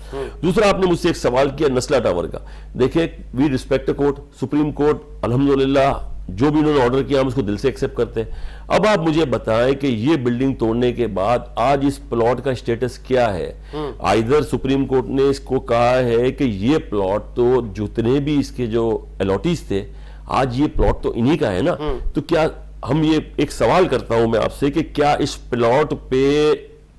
Speaker 2: दूसरा, आपने मुझसे एक सवाल किया नस्ला टावर का। देखिए we respect court, supreme court अल्हम्दुलिल्लाह जो भी उन्होंने ऑर्डर किया हम उसको दिल से एक्सेप्ट करते हैं। अब आप मुझे बताएं कि ये बिल्डिंग तोड़ने के बाद आज इस प्लॉट का स्टेटस क्या है? आइदर सुप्रीम कोर्ट ने इसको कहा है कि ये प्लॉट तो जितने भी इसके जो अलॉटीज थे, आज ये प्लॉट तो इन्हीं का है ना। तो क्या हम ये एक सवाल करता हूं मैं आपसे कि क्या इस प्लॉट पे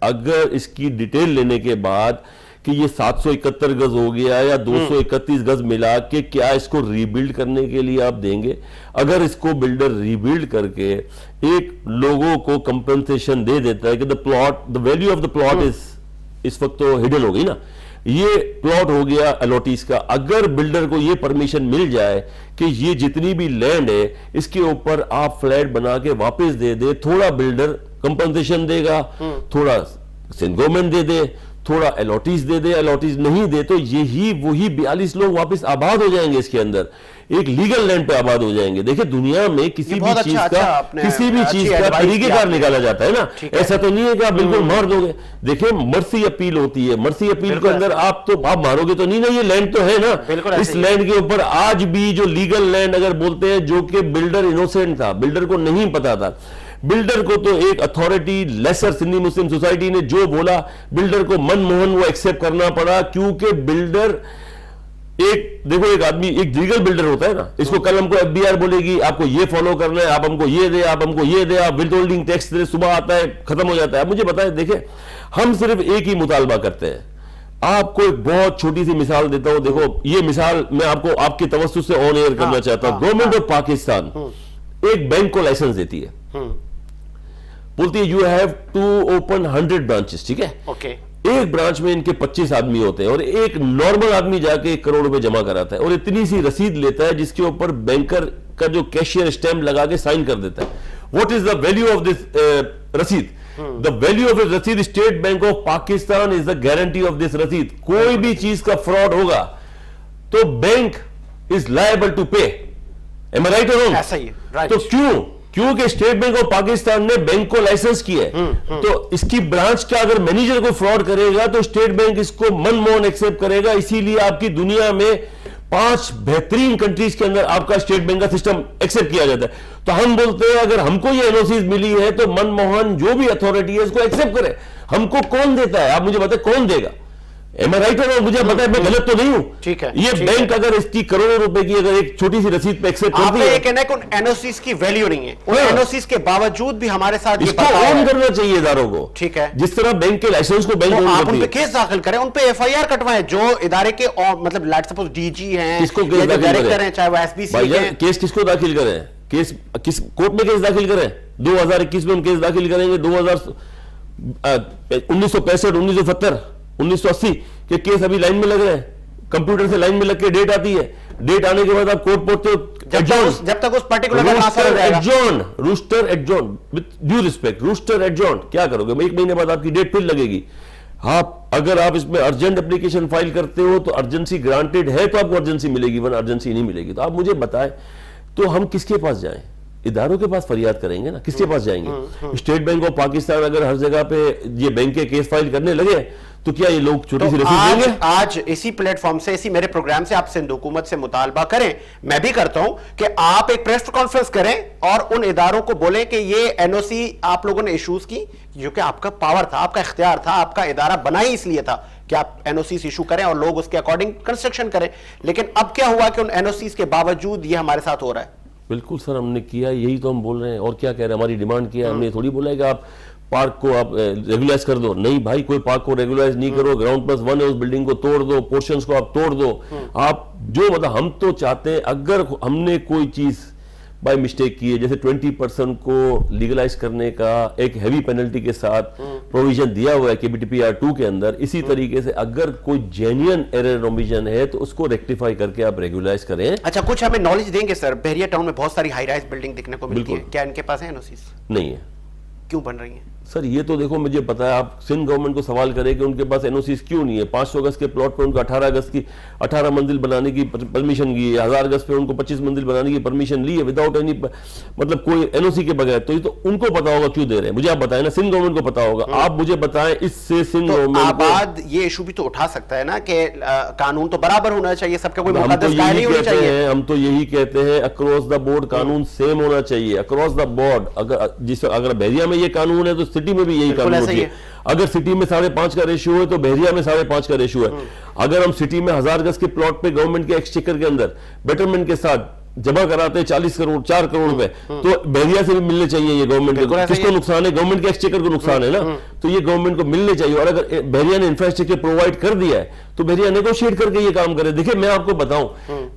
Speaker 2: अगर इसकी डिटेल लेने के बाद कि ये 771 गज हो गया या 231 गज मिला के क्या इसको रीबिल्ड करने के लिए आप देंगे? अगर इसको बिल्डर रीबिल्ड करके एक लोगों को कंपनसेशन दे देता है कि the value of the plot इस वक्त तो हिडन हो गई ना, ये प्लॉट हो गया अलॉटीज का। अगर बिल्डर को ये परमिशन मिल जाए कि ये जितनी भी लैंड है इसके ऊपर आप फ्लैट बना के वापस दे दे, थोड़ा बिल्डर कंपनसेशन देगा, थोड़ा गवर्नमेंट दे दे, थोड़ा अलॉटीज दे दे, अलॉटीज नहीं दे तो यही वही 42 लोग वापस आबाद हो जाएंगे, इसके अंदर एक लीगल लैंड पे आबाद हो जाएंगे। देखिए दुनिया में किसी भी चीज का तरीकेकार निकाला जाता है ना, ऐसा तो नहीं है कि आप बिल्कुल मार दोगे। देखिए मर्सी अपील होती है, मर्सी अपील के अंदर आप मारोगे तो नहीं ना, ये लैंड तो है ना, इस लैंड के ऊपर आज भी जो लीगल लैंड अगर बोलते हैं, जो कि बिल्डर इनोसेंट था, बिल्डर को नहीं पता था, बिल्डर को तो एक अथॉरिटी लेसर सिंधी मुस्लिम सोसाइटी ने जो बोला बिल्डर को मनमोहन वो एक्सेप्ट करना पड़ा, क्योंकि बिल्डर एक देखो, एक आदमी एक लीगल बिल्डर होता है ना, इसको कल हमको एफबीआर बोलेगी आपको ये फॉलो करना है, आप हमको ये दे, आप हमको ये दे, आप विद होल्डिंग टैक्स दे, सुबह आता है खत्म हो जाता है। मुझे बताएं, देखिए हम सिर्फ एक ही मुतालबा करते हैं। आपको एक बहुत छोटी सी मिसाल देता हूं, देखो ये मिसाल मैं आपको आपके तवज्जुह से ऑन एयर करना चाहता हूं। गवर्नमेंट ऑफ पाकिस्तान एक बैंक को लाइसेंस देती है, बोलती है you have to open 100 branches, ठीक है।
Speaker 1: ओके।
Speaker 2: एक ब्रांच में इनके 25 आदमी होते हैं और एक नॉर्मल आदमी जाके 1 करोड़ रुपए जमा कराता है और इतनी सी रसीद लेता है जिसके ऊपर बैंकर का जो कैशियर स्टैंप लगा के साइन कर देता है। What is the value of this रसीद? द वैल्यू ऑफ दिस रसीद, state bank of Pakistan is the guarantee of this रसीद। कोई भी चीज का फ्रॉड होगा तो बैंक इज लायबल टू पे। एम आई राइट और रॉन्ग?
Speaker 1: ऐसा ही है, right।
Speaker 2: तो क्योंकि स्टेट बैंक ऑफ पाकिस्तान ने बैंक को लाइसेंस किया है, तो इसकी ब्रांच का अगर मैनेजर को फ्रॉड करेगा तो स्टेट बैंक इसको मनमोहन एक्सेप्ट करेगा। इसीलिए आपकी दुनिया में 5 बेहतरीन कंट्रीज के अंदर आपका स्टेट बैंक का सिस्टम एक्सेप्ट किया जाता है। तो हम बोलते हैं अगर हमको ये एनओसीज मिली है तो मनमोहन जो भी अथॉरिटी है इसको एक्सेप्ट करे। हमको कौन देता है? आप मुझे बताएं कौन देगा? एम आई राइट और मुझे बताएं मैं गलत तो नहीं हूं?
Speaker 1: ठीक है,
Speaker 2: ये
Speaker 1: ठीक
Speaker 2: बैंक अगर इसकी करोड़ों रुपए की अगर एक छोटी सी रसीद पे एक्सेप्ट करती
Speaker 1: आपने
Speaker 2: है,
Speaker 1: ये कहना है कि उन एनओसीज की वैल्यू नहीं है, उन
Speaker 2: हाँ।
Speaker 1: एनओसीज के बावजूद भी हमारे साथ ये
Speaker 2: इसको
Speaker 1: बर्ताव
Speaker 2: ऑन
Speaker 1: है।
Speaker 2: करना चाहिए इदारों को।
Speaker 1: ठीक है।
Speaker 2: जिस तरह बैंक के लाइसेंस को बैंक
Speaker 1: तो
Speaker 2: ऑन
Speaker 1: आप
Speaker 2: करती
Speaker 1: उन पे
Speaker 2: है।
Speaker 1: केस दाखिल करें, उन पे एफआईआर कटवाएं जो इदारे के मतलब लेट सपोज डीजी हैं
Speaker 2: किसको
Speaker 1: या
Speaker 2: केस
Speaker 1: जो
Speaker 2: दाखिल
Speaker 1: डायरेक्टर
Speaker 2: करें?
Speaker 1: हैं, चाहे वो एसपीसी
Speaker 2: भाईजान
Speaker 1: हैं।
Speaker 2: केस किसको दाखिल करें? केस किस कोर्ट में केस दाखिल करें? 2021 में हम केस दाखिल करेंगे। 1965, 1970, 1980 के केस अभी लाइन में लग रहे हैं। कंप्यूटर से लाइन में लग के डेट आती है, डेट आने के बाद आप कोर्ट पहुंचते हो।
Speaker 1: जब तक उस पर्टिकुलर का ट्रांसफर हो जाएगा।
Speaker 2: Roster adjourn with due respect, roster adjourn क्या करोगे? 1 महीने बाद आपकी डेट फिर लगेगी। अगर आप इसमें अर्जेंट एप्लीकेशन फाइल करते हो तो अर्जेंसी ग्रांटेड है तो आपको अर्जेंसी मिलेगी, वरना अर्जेंसी नहीं मिलेगी। तो आप मुझे बताएं तो हम किसके पास जाएं? इदारों के पास फरियाद करेंगे ना, किसके पास जाएंगे? स्टेट बैंक ऑफ पाकिस्तान अगर हर जगह पे ये बैंक के केस फाइल करने लगे तो क्या ये लोग छोटी सी रसीद देंगे?
Speaker 1: आज इसी प्लेटफॉर्म से, इसी मेरे प्रोग्राम से आप सिंध हुकूमत से मुतालबा करें, मैं भी करता हूं कि आप एक प्रेस कॉन्फ्रेंस करें और उन इदारों को बोलें कि ये एनओसी आप लोगों ने इश्यूज की, जो कि आपका पावर था, आपका इख्तियार था, आपका इदारा बना ही इसलिए था कि आप एनओसी इशू करें और लोग उसके अकॉर्डिंग कंस्ट्रक्शन करें। लेकिन अब क्या हुआ कि उन एनओसी के बावजूद ये हमारे साथ हो रहा है।
Speaker 2: बिल्कुल सर, हमने किया, यही तो हम बोल रहे हैं। और क्या कह रहे हैं? हमारी डिमांड किया, हमने थोड़ी बोला है कि आप पार्क को आप रेगुलाइज कर दो। नहीं भाई, कोई पार्क को रेगुलाइज नहीं करो। ग्राउंड+1 है, उस बिल्डिंग को तोड़ दो, पोर्शंस को आप तोड़ दो। आप जो मतलब हम तो चाहते हैं अगर हमने कोई चीज बाय मिस्टेक की है, जैसे 20% को लीगलाइज करने का एक हैवी पेनल्टी के साथ प्रोविजन दिया हुआ है KBTPR2 के अंदर, इसी तरीके से अगर कोई जेन्युइन एरर ओमिशन है तो उसको रेक्टिफाई करके आप रेगुलाइज करें।
Speaker 1: अच्छा, कुछ हमें नॉलेज देंगे सर? बहरिया टाउन में बहुत सारी हाई राइज बिल्डिंग देखने को मिलती है, क्या इनके पास है एनओसीज?
Speaker 2: नहीं है
Speaker 1: क्यों बन रही है?
Speaker 2: सर ये तो देखो मुझे पता है, आप सिंध गवर्नमेंट को सवाल करें कि उनके पास एनओसीज क्यों नहीं है। 500 गज के प्लॉट पे उनको 18 गज की 18 मंजिल बनाने की परमिशन की है, 1000 गज पे उनको 25 मंजिल बनाने की परमिशन ली है विदाउट एनी मतलब कोई एनओसी के बगैर। तो ये तो उनको पता होगा क्यों दे रहे हैं। मुझे आप बताएं ना, सिंध गवर्नमेंट को पता होगा। आप मुझे बताएं इससे सिंध गवर्नमेंट
Speaker 1: आबाद ये इशू भी तो उठा सकता है ना कि कानून तो बराबर होना चाहिए, सबका कोई
Speaker 2: हम तो
Speaker 1: मुकद्दस कायदे
Speaker 2: यही
Speaker 1: होनी
Speaker 2: कहते
Speaker 1: चाहिए।
Speaker 2: हैं, हम तो यही कहते हैं अक्रॉस द बोर्ड कानून सेम होना चाहिए, अक्रॉस द बोर्ड। अगर बहरिया में ये कानून है तो सिटी में भी यही कानून
Speaker 1: ऐसा ही
Speaker 2: होती है। अगर सिटी में 5.5 का रेशियो है तो बहरिया में 5.5 का रेशियो है। अगर हम सिटी में 1000 गज के प्लॉट पे गवर्नमेंट के एक्सचेकर के अंदर बेटरमेंट के साथ जमा कराते हैं 40 करोड़ 4 करोड़ रुपए, तो बहरिया से भी मिलने चाहिए ये गवर्नमेंट को। किसको नुकसान है? गवर्नमेंट के एक्सचेकर को नुकसान है ना। तो ये गवर्नमेंट को मिलने चाहिए। और अगर बहरिया ने इंफ्रास्ट्रक्चर प्रोवाइड कर दिया है तो बहरिया नेगोशिएट करके ये काम करे। देखिए मैं आपको बताऊं,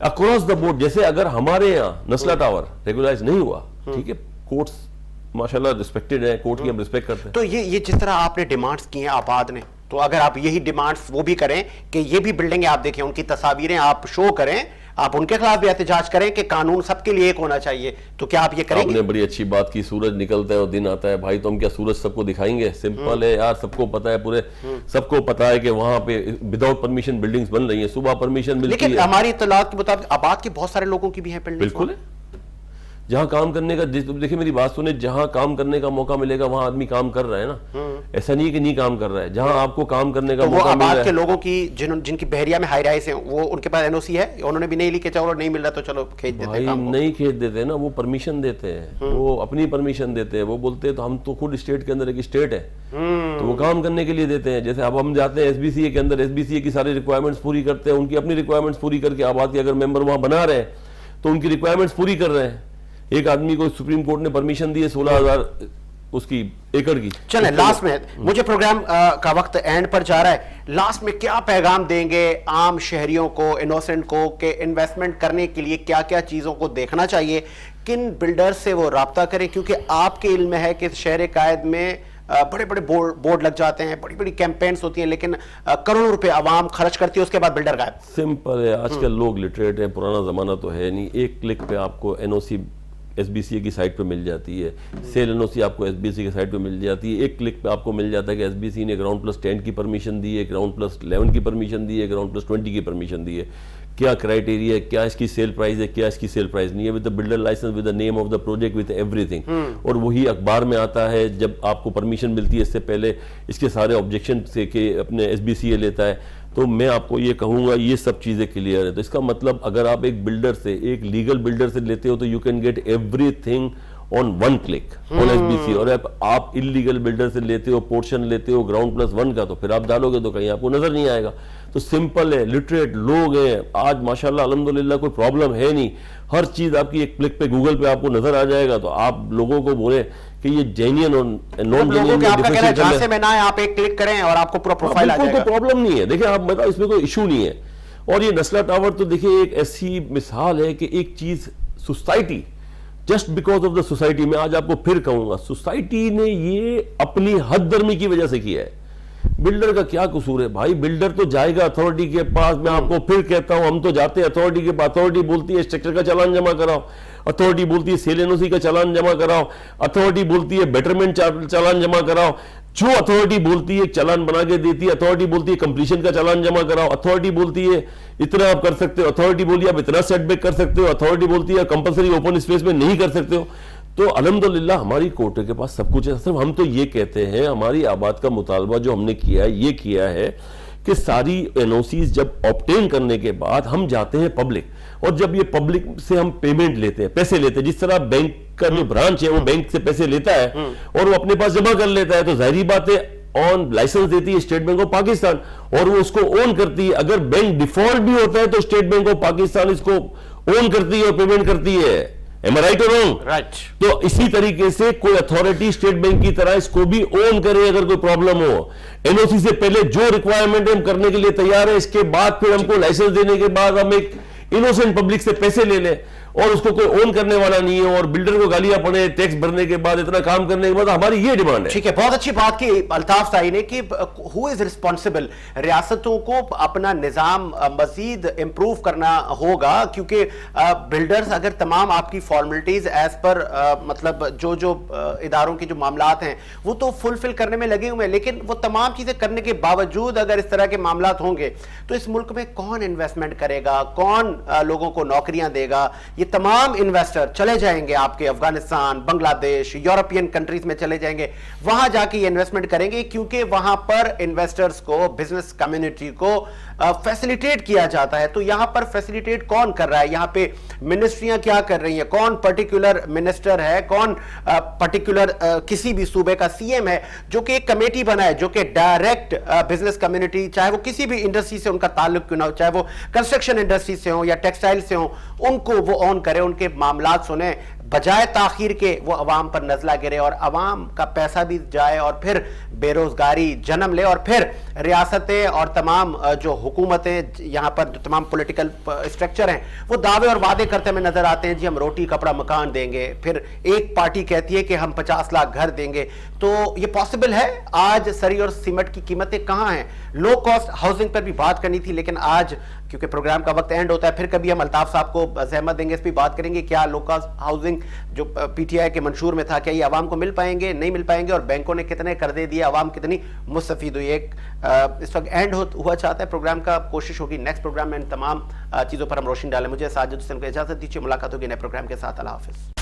Speaker 2: अक्रॉस द बोर्ड, जैसे अगर हमारे यहाँ नस्ला टावर रेगुलाइज नहीं हुआ, ठीक है, कोर्ट्स माशाल्लाह रिस्पेक्टेड है, कोर्ट की हम रिस्पेक्ट करते हैं।
Speaker 1: तो ये जिस तरह आपने डिमांड्स की हैं आबाद ने, तो अगर आप यही डिमांड्स वो भी करें कि ये भी बिल्डिंगें आप देखें, उनकी तस्वीरें आप शो करें, आप उनके खिलाफ भी एहतजाज करें कि कानून सबके लिए एक होना चाहिए, तो क्या आप ये करेंगे?
Speaker 2: आपने बड़ी अच्छी बात की, सूरज निकलता है और दिन आता है। भाई तो हम क्या सूरज सबको दिखाएंगे? सिंपल है यार, सबको पता है, पूरे सबको पता है कि वहां पे विदाउट परमिशन बिल्डिंग्स बन रही हैं। सुबह परमिशन मिलती है,
Speaker 1: लेकिन हमारी इत्तलात के मुताबिक आबाद के बहुत सारे लोगों की भी है बिल्डिंग्स।
Speaker 2: बिल्कुल है। जहां काम करने का, देखिए मेरी बात सुने, जहां काम करने का मौका मिलेगा वहां आदमी काम कर रहा है ना, ऐसा नहीं है कि नहीं काम कर रहा है। जहां आपको काम करने का
Speaker 1: तो वो
Speaker 2: मौका मिल रहा
Speaker 1: आबाद
Speaker 2: है,
Speaker 1: के लोगों की जिनकी बहरिया में हाई राइज है, वो उनके पास एनओसी है, उन्होंने भी नहीं ली कि चलो नहीं मिल रहा तो चलो खेत देते हैं
Speaker 2: भाई
Speaker 1: काम को।
Speaker 2: नहीं खेत देते हैं ना, वो परमिशन देते हैं, वो अपनी परमिशन देते हैं। वो बोलते हैं तो हम तो खुद स्टेट के अंदर एक स्टेट है, तो वो काम करने के लिए देते हैं। जैसे अब हम जाते हैं एसबीसीए के अंदर, एसबीसीए की सारी रिक्वायरमेंट्स पूरी करते हैं, उनकी अपनी रिक्वायरमेंट्स पूरी करके आबाद के अगर मेंबर वहां बना रहे हैं तो उनकी रिक्वायरमेंट्स पूरी कर रहे हैं। एक आदमी को सुप्रीम कोर्ट ने परमिशन दी है 16,000 उसकी एकड़ की।
Speaker 1: चले लास्ट में, मुझे प्रोग्राम का वक्त एंड पर जा रहा है, लास्ट में क्या पैगाम देंगे आम शहरियों को, इनोसेंट को, कि इन्वेस्टमेंट करने के लिए क्या क्या चीजों को देखना चाहिए, किन बिल्डर से वो राब्ता करें, क्योंकि आपके इल्म में है कि शहर कायद में बड़े बड़े बोर्ड लग जाते हैं, बड़ी बड़ी कैंपेन्स होती हैं, लेकिन करोड़ों रुपए आवाम खर्च करती है, उसके बाद बिल्डर गायब।
Speaker 2: सिंपल है, आजकल लोग लिटरेट हैं, पुराना जमाना तो है नहीं। एक क्लिक पे आपको एनओसी एसबीसीए की साइट पे मिल जाती है, सेल एनओसी आपको एसबीसी की साइट पे मिल जाती है। एक क्लिक पे आपको मिल जाता है कि एसबीसी ने ग्राउंड प्लस 10 की परमिशन दी है, ग्राउंड प्लस 11 की परमिशन दी है, ग्राउंड प्लस 20 की परमिशन दी है, क्या क्राइटेरिया है, क्या इसकी सेल प्राइस है, क्या इसकी सेल प्राइस नहीं है, with the builder licence, with the name of the project, with everything. और वही अखबार में आता है जब आपको परमिशन मिलती है, इससे पहले इसके सारे ऑब्जेक्शन से के अपने एसबीसीए लेता है। तो मैं आपको ये कहूंगा ये सब चीजें क्लियर है। तो इसका मतलब अगर आप एक बिल्डर से, एक लीगल बिल्डर से लेते हो तो you can get everything on one click on SBC. और आप इलीगल बिल्डर से लेते हो, पोर्शन लेते हो ग्राउंड प्लस 1 का, तो फिर आप डालोगे तो कहीं आपको नजर नहीं आएगा। तो सिंपल है, लिटरेट लोग हैं आज माशाल्लाह अल्हम्दुलिल्लाह, कोई प्रॉब्लम है नहीं, हर चीज आपकी एक क्लिक पे गूगल पे आपको नजर आ जाएगा। तो आप लोगों को बोले कि ये जेन्युइन और नॉन जेन्युइन,
Speaker 1: आपका कहना है जहां से में ना है, आप एक क्लिक करें और आपको पूरा प्रोफाइल आ जाएगा।
Speaker 2: कोई प्रॉब्लम नहीं है। देखिए आप मतलब इसमें कोई इशू नहीं है। और ये नस्ला टावर तो देखिए एक ऐसी मिसाल है कि एक चीज society, just because of the society, मैं आज आपको फिर कहूंगा सोसाइटी ने ये अपनी हद दर्मी की वजह से किया है। बिल्डर का क्या कसूर है भाई? बिल्डर तो जाएगा अथॉरिटी के पास, मैं आपको फिर कहता हूं हम तो जाते हैं अथॉरिटी के पास, अथॉरिटी बोलती है स्ट्रक्चर का चालान जमा कराओ, अथॉरिटी बोलती है सेल एनओसी का चालान जमा कराओ, अथॉरिटी बोलती है बेटरमेंट चालान जमा कराओ, जो अथॉरिटी बोलती है चालान बना के देती है, अथॉरिटी बोलती है कंप्लीशन का चालान जमा कराओ, अथॉरिटी बोलती है इतना आप कर सकते हो, अथॉरिटी बोली आप इतना सेटबैक कर सकते हो, अथॉरिटी बोलती है कंपलसरी ओपन स्पेस में नहीं कर सकते हो। तो अल्हम्दुलिल्लाह हमारी कोर्ट के पास सब कुछ है। सिर्फ हम तो ये कहते हैं, हमारी आबाद का मुतालबा जो हमने किया है, ये किया है कि सारी एनओसीज जब ऑब्टेन करने के बाद हम जाते हैं पब्लिक, और जब ये पब्लिक से हम पेमेंट लेते हैं, पैसे लेते हैं, जिस तरह बैंक का जो ब्रांच है वो बैंक से पैसे लेता है और वो अपने पास जमा कर लेता है, तो जाहिर बात है ऑन लाइसेंस देती है स्टेट बैंक ऑफ पाकिस्तान और वो उसको ओन करती है। अगर बैंक डिफॉल्ट भी होता है तो स्टेट बैंक ऑफ पाकिस्तान इसको ओन करती है और पेमेंट करती है। Am I right or wrong?
Speaker 1: Right.
Speaker 2: तो इसी तरीके से कोई अथॉरिटी स्टेट बैंक की तरह इसको भी ओन करे अगर कोई प्रॉब्लम हो। एनओसी से पहले जो रिक्वायरमेंट हम करने के लिए तैयार है, इसके बाद फिर हमको लाइसेंस देने के बाद हम एक इनोसेंट पब्लिक से पैसे ले लें और उसको कोई ओन करने वाला नहीं है और बिल्डर को गालियां पड़े टैक्स भरने के बाद, इतना काम करने के बाद, हमारी ये डिमांड है।
Speaker 1: ठीक है, बहुत अच्छी बात की अल्ताफ साई ने कि हु इज रिस्पॉन्सिबल। रियासतों को अपना निजाम मजीद इंप्रूव करना होगा, क्योंकि बिल्डर्स अगर तमाम आपकी फॉर्मेलिटीज एज पर मतलब जो जो इदारों की जो मामलात हैं वो तो फुलफिल करने में लगे हुए हैं, लेकिन वो तमाम चीजें करने के बावजूद अगर इस तरह के मामलात होंगे तो इस मुल्क में कौन इन्वेस्टमेंट करेगा, कौन लोगों को नौकरियां देगा? ये तमाम इन्वेस्टर चले जाएंगे आपके अफगानिस्तान, बांग्लादेश, यूरोपियन कंट्रीज में चले जाएंगे, वहां जाके ये इन्वेस्टमेंट करेंगे, क्योंकि वहां पर इन्वेस्टर्स को, बिजनेस कम्युनिटी को फैसिलिटेट किया जाता है। तो यहां पर फैसिलिटेट कौन कर रहा है? यहां पे मिनिस्ट्रियां क्या कर रही हैं? कौन पर्टिकुलर मिनिस्टर है, कौन पर्टिकुलर किसी भी सूबे का सीएम है जो कि एक कमेटी बना है, जो कि डायरेक्ट बिजनेस कम्युनिटी, चाहे वो किसी भी इंडस्ट्री से उनका ताल्लुक क्यों ना हो, चाहे वो कंस्ट्रक्शन इंडस्ट्री से हो या टेक्सटाइल से हो, उनको वो ऑन करे, उनके मामलात सुने, बजाय ताखीर के वो अवाम पर नजला गिरे और अवाम का पैसा भी जाए और फिर बेरोजगारी जन्म ले और फिर रियासतें और तमाम जो हुकूमतें, यहाँ पर जो तमाम पॉलिटिकल स्ट्रक्चर हैं वो दावे और वादे करते हमें नजर आते हैं, जी हम रोटी कपड़ा मकान देंगे, फिर एक पार्टी कहती है कि हम 50 लाख घर देंगे। तो ये पॉसिबल है? आज सरी और सीमेंट की कीमतें कहाँ हैं? लो कॉस्ट हाउसिंग पर भी बात करनी थी, लेकिन आज क्योंकि प्रोग्राम का वक्त एंड होता है, फिर कभी हम अल्ताफ साहब को जहमत देंगे, इस पर बात करेंगे क्या लो कॉस्ट हाउसिंग जो पीटीआई के मंशूर में था, क्या ये आवाम को मिल पाएंगे, नहीं मिल पाएंगे, और बैंकों ने कितने कर्जे दिए, आवाम कितनी मुस्तफीद हुई। एक इस वक्त एंड हुआ चाहता है प्रोग्राम का, कोशिश होगी नेक्स्ट प्रोग्राम में इन तमाम चीज़ों पर हम रोशनी डालें। मुझे साजिद हुसैन को इजाजत दीजिए, मुलाकात होगी नए प्रोग्राम के साथ। अल्लाह हाफिज़।